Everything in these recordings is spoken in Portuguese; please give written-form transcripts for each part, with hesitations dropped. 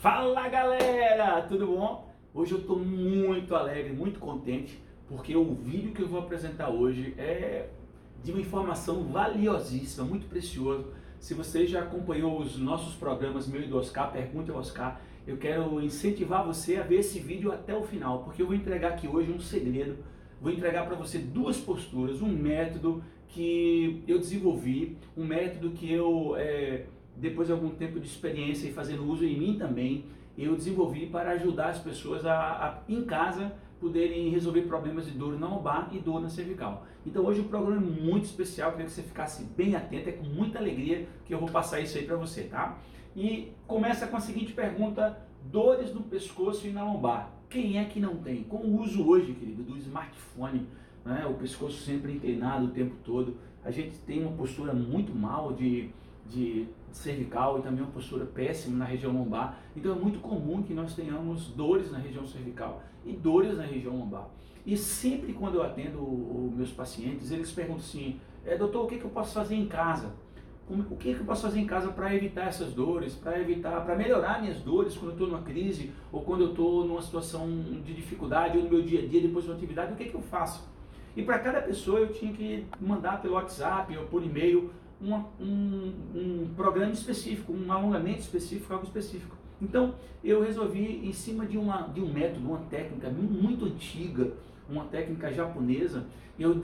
Fala galera, tudo bom? Hoje eu estou muito alegre, muito contente, porque o vídeo que eu vou apresentar hoje é de uma informação valiosíssima, muito precioso. Se você já acompanhou os nossos programas, meu e do Oscar, Pergunta ao Oscar, eu quero incentivar você a ver esse vídeo até o final, porque eu vou entregar aqui hoje um segredo, vou entregar para você duas posturas, um método que eu desenvolvi, um método que depois de algum tempo de experiência e fazendo uso em mim também, eu desenvolvi para ajudar as pessoas em casa, poderem resolver problemas de dor na lombar e dor na cervical. Então hoje o programa é muito especial, queria que você ficasse bem atento, é com muita alegria que eu vou passar isso aí para você, tá? E começa com a seguinte pergunta: dores no pescoço e na lombar, quem é que não tem? Com o uso hoje, querido, do smartphone, né, o pescoço sempre inclinado o tempo todo, a gente tem uma postura muito mal de cervical e também uma postura péssima na região lombar. Então é muito comum que nós tenhamos dores na região cervical e dores na região lombar. E sempre quando eu atendo os meus pacientes, eles perguntam assim: doutor, o que eu posso fazer em casa? O que eu posso fazer em casa para evitar essas dores, para melhorar minhas dores quando eu estou numa crise ou quando eu estou numa situação de dificuldade ou no meu dia a dia depois de uma atividade, o que eu faço? E para cada pessoa eu tinha que mandar pelo WhatsApp ou por e-mail um programa específico, um alongamento específico, algo específico. Então eu resolvi, em cima de um método, uma técnica muito antiga, uma técnica japonesa, eu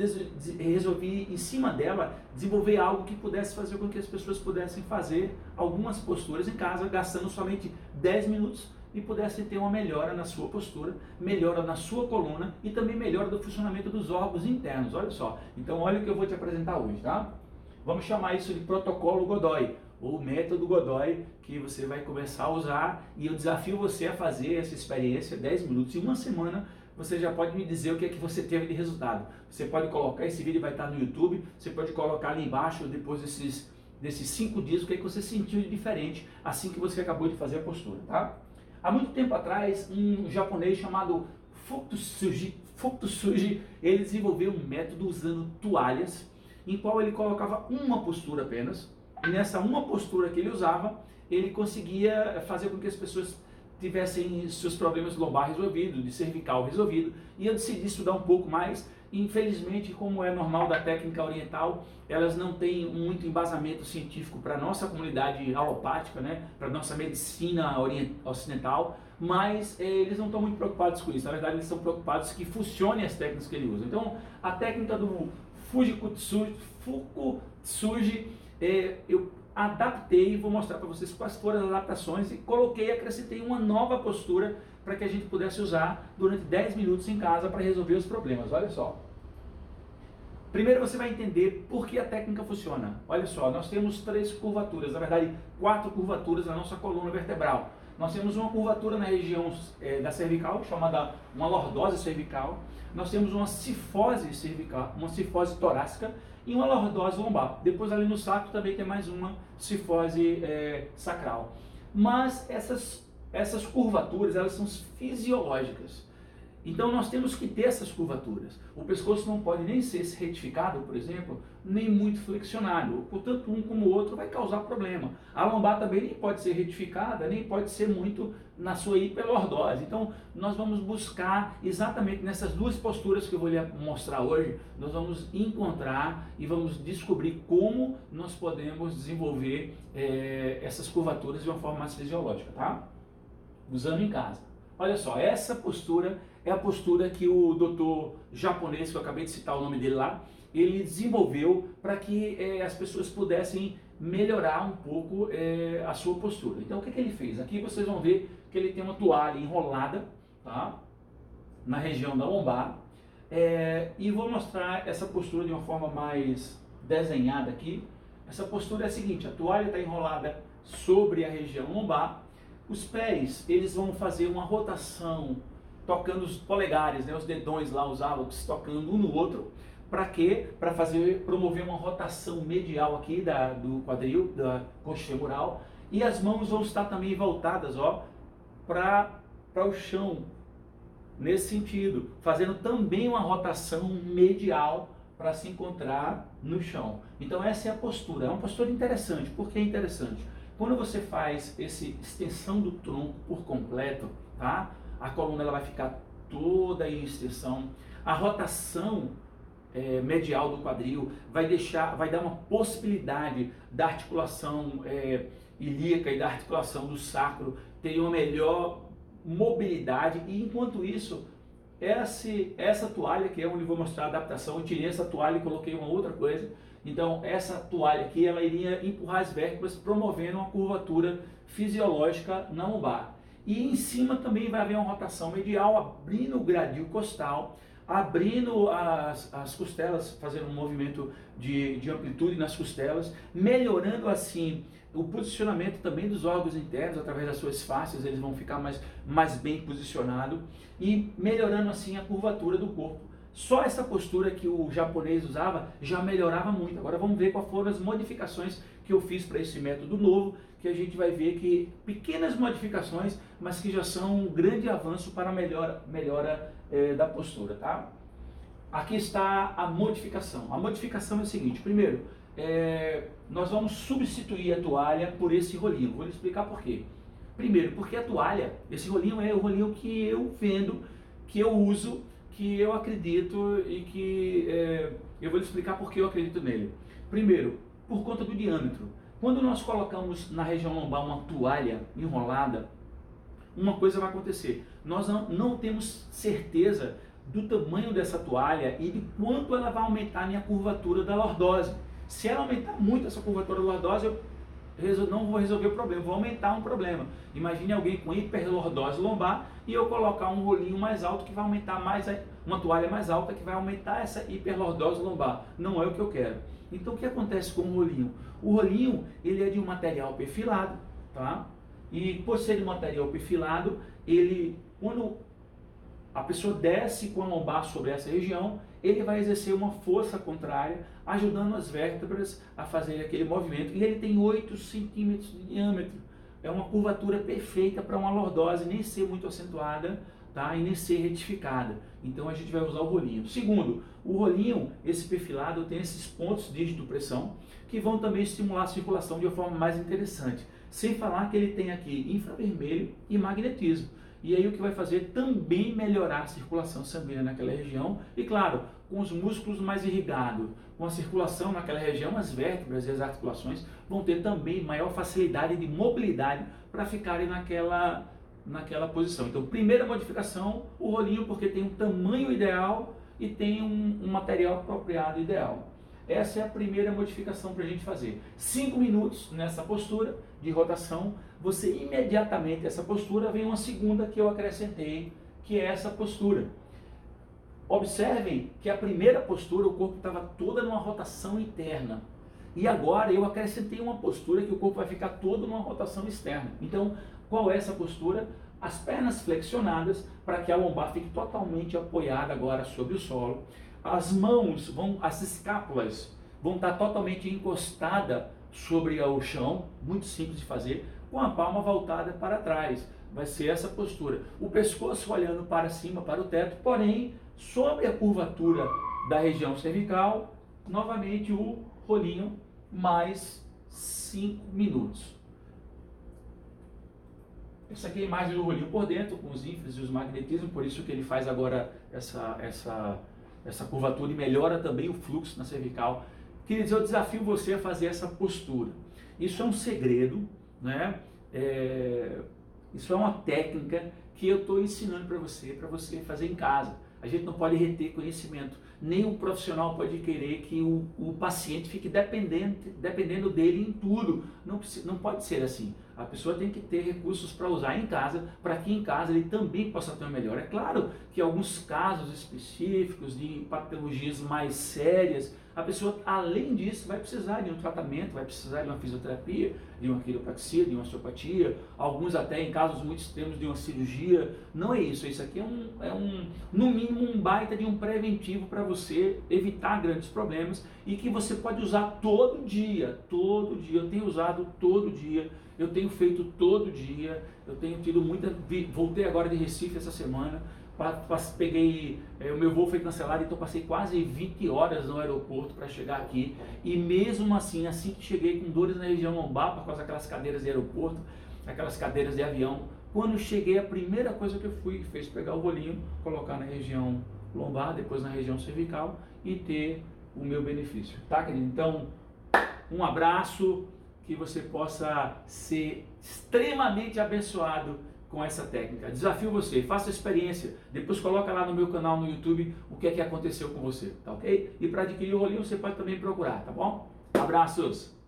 resolvi, em cima dela, desenvolver algo que pudesse fazer com que as pessoas pudessem fazer algumas posturas em casa, gastando somente 10 minutos e pudessem ter uma melhora na sua postura, melhora na sua coluna e também melhora do funcionamento dos órgãos internos. Olha só, então olha o que eu vou te apresentar hoje, tá? Vamos chamar isso de protocolo Godoy, ou método Godoy, que você vai começar a usar, e eu desafio você a fazer essa experiência 10 minutos. Em uma semana você já pode me dizer o que é que você teve de resultado. Você pode colocar, esse vídeo vai estar no YouTube, você pode colocar ali embaixo, depois desses 5 dias, o que é que você sentiu de diferente assim que você acabou de fazer a postura, tá? Há muito tempo atrás, um japonês chamado Fukusugi, ele desenvolveu um método usando toalhas, em qual ele colocava uma postura apenas, e nessa uma postura que ele usava, ele conseguia fazer com que as pessoas tivessem seus problemas lombar resolvidos, de cervical resolvido, e eu decidi estudar um pouco mais. Infelizmente, como é normal da técnica oriental, elas não têm muito embasamento científico para a nossa comunidade alopática, né, para a nossa medicina ocidental, mas eles não estão muito preocupados com isso. Na verdade, eles estão preocupados que funcionem as técnicas que ele usa. Então, a técnica do Fukusugi, eu adaptei e vou mostrar para vocês quais foram as adaptações, e acrescentei uma nova postura para que a gente pudesse usar durante 10 minutos em casa para resolver os problemas. Olha só. Primeiro você vai entender por que a técnica funciona. Olha só, nós temos 3 curvaturas, na verdade 4 curvaturas na nossa coluna vertebral. Nós temos uma curvatura na região da cervical, chamada uma lordose cervical. Nós temos uma cifose cervical, uma cifose torácica e uma lordose lombar. Depois ali no saco também tem mais uma cifose sacral. Mas essas curvaturas, elas são fisiológicas. Então nós temos que ter essas curvaturas. O pescoço não pode nem ser retificado, por exemplo, nem muito flexionado. Portanto, um como o outro vai causar problema. A lombar também nem pode ser retificada, nem pode ser muito na sua hiperlordose. Então nós vamos buscar exatamente nessas duas posturas que eu vou lhe mostrar hoje, nós vamos encontrar e vamos descobrir como nós podemos desenvolver essas curvaturas de uma forma mais fisiológica, tá? Usando em casa. Olha só, essa postura é a postura que o doutor japonês, que eu acabei de citar o nome dele lá, ele desenvolveu para que as pessoas pudessem melhorar um pouco a sua postura. Então o que ele fez? Aqui vocês vão ver que ele tem uma toalha enrolada, tá, na região da lombar, e vou mostrar essa postura de uma forma mais desenhada aqui. Essa postura é a seguinte: a toalha está enrolada sobre a região lombar. Os pés, eles vão fazer uma rotação, tocando os polegares, né, os dedões lá, os hálux, tocando um no outro. Para quê? Para promover uma rotação medial aqui do quadril, da coxa femoral. E as mãos vão estar também voltadas, ó, para o chão, nesse sentido, fazendo também uma rotação medial para se encontrar no chão. Então essa é a postura, é uma postura interessante. Por que é interessante? Quando você faz essa extensão do tronco por completo, tá? A coluna ela vai ficar toda em extensão. A rotação medial do quadril vai dar uma possibilidade da articulação ilíaca e da articulação do sacro ter uma melhor mobilidade. E enquanto isso, essa toalha, que é onde eu vou mostrar a adaptação, eu tirei essa toalha e coloquei uma outra coisa. Então essa toalha aqui, ela iria empurrar as vértebras, promovendo uma curvatura fisiológica na lombar. E em cima também vai haver uma rotação medial, abrindo o gradil costal, abrindo as costelas, fazendo um movimento de amplitude nas costelas, melhorando assim o posicionamento também dos órgãos internos, através das suas fáscias, eles vão ficar mais bem posicionados, e melhorando assim a curvatura do corpo. Só essa postura que o japonês usava já melhorava muito. Agora vamos ver quais foram as modificações que eu fiz para esse método novo, que a gente vai ver que pequenas modificações, mas que já são um grande avanço para a melhora da postura, tá? Aqui está a modificação. A modificação é o seguinte: primeiro, nós vamos substituir a toalha por esse rolinho. Vou lhe explicar por quê. Primeiro, porque a toalha, esse rolinho é o rolinho que eu vendo, que eu uso, que eu acredito e que eu vou lhe explicar por que eu acredito nele. Primeiro, por conta do diâmetro. Quando nós colocamos na região lombar uma toalha enrolada, uma coisa vai acontecer. Nós não temos certeza do tamanho dessa toalha e de quanto ela vai aumentar a minha curvatura da lordose. Se ela aumentar muito essa curvatura da lordose, eu não vou resolver o problema, vou aumentar um problema. Imagine alguém com hiperlordose lombar e eu colocar um rolinho mais alto que vai aumentar mais, uma toalha mais alta que vai aumentar essa hiperlordose lombar. Não é o que eu quero. Então o que acontece com o rolinho? O rolinho, ele é de um material perfilado, tá? E por ser de material perfilado, quando a pessoa desce com a lombar sobre essa região, ele vai exercer uma força contrária, ajudando as vértebras a fazer aquele movimento. E ele tem 8 centímetros de diâmetro. É uma curvatura perfeita para uma lordose nem ser muito acentuada, tá? E nem ser retificada. Então a gente vai usar o rolinho. Segundo, o rolinho, esse perfilado, tem esses pontos de dígito-pressão que vão também estimular a circulação de uma forma mais interessante. Sem falar que ele tem aqui infravermelho e magnetismo. E aí o que vai fazer também melhorar a circulação sanguínea naquela região. E claro, com os músculos mais irrigados, com a circulação naquela região, as vértebras e as articulações vão ter também maior facilidade de mobilidade para ficarem naquela posição. Então, primeira modificação, o rolinho, porque tem um tamanho ideal e tem um material apropriado ideal. Essa é a primeira modificação para a gente fazer. 5 minutos nessa postura de rotação, você imediatamente, essa postura, vem uma segunda que eu acrescentei, que é essa postura. Observem que a primeira postura, o corpo estava toda numa rotação interna. E agora eu acrescentei uma postura que o corpo vai ficar todo numa rotação externa. Então, qual é essa postura? As pernas flexionadas, para que a lombar fique totalmente apoiada agora sobre o solo. As mãos, as escápulas vão estar totalmente encostadas sobre o chão, muito simples de fazer, com a palma voltada para trás. Vai ser essa postura. O pescoço olhando para cima, para o teto, porém, sobre a curvatura da região cervical, novamente o rolinho, mais 5 minutos. Essa aqui é a imagem do rolinho por dentro, com os ínfras e os magnetismos, por isso que ele faz agora essa curvatura e melhora também o fluxo na cervical. Queridos, eu desafio você a fazer essa postura. Isso é um segredo, né? Isso é uma técnica que eu estou ensinando para você fazer em casa. A gente não pode reter conhecimento. Nem o profissional pode querer que o paciente fique dependendo dele em tudo. Não pode ser assim. A pessoa tem que ter recursos para usar em casa, para que em casa ele também possa ter uma melhora. É claro que alguns casos específicos de patologias mais sérias, a pessoa, além disso, vai precisar de um tratamento, vai precisar de uma fisioterapia, de uma quiropraxia, de uma osteopatia, alguns até em casos muito extremos de uma cirurgia. Não é isso. Isso aqui no mínimo, um baita de um preventivo para você evitar grandes problemas e que você pode usar todo dia. Todo dia. Eu tenho usado todo dia. Eu tenho feito todo dia. Eu tenho tido voltei agora de Recife essa semana, o meu voo foi cancelado, então passei quase 20 horas no aeroporto para chegar aqui, e mesmo assim que cheguei com dores na região lombar, por causa daquelas cadeiras de aeroporto, aquelas cadeiras de avião, quando cheguei a primeira coisa que eu fez pegar o rolinho, colocar na região lombar, depois na região cervical e ter o meu benefício, tá, querido? Então, um abraço, que você possa ser extremamente abençoado com essa técnica. Desafio você, faça a experiência, depois coloca lá no meu canal no YouTube o que é que aconteceu com você, tá ok? E para adquirir o rolinho você pode também procurar, tá bom? Abraços!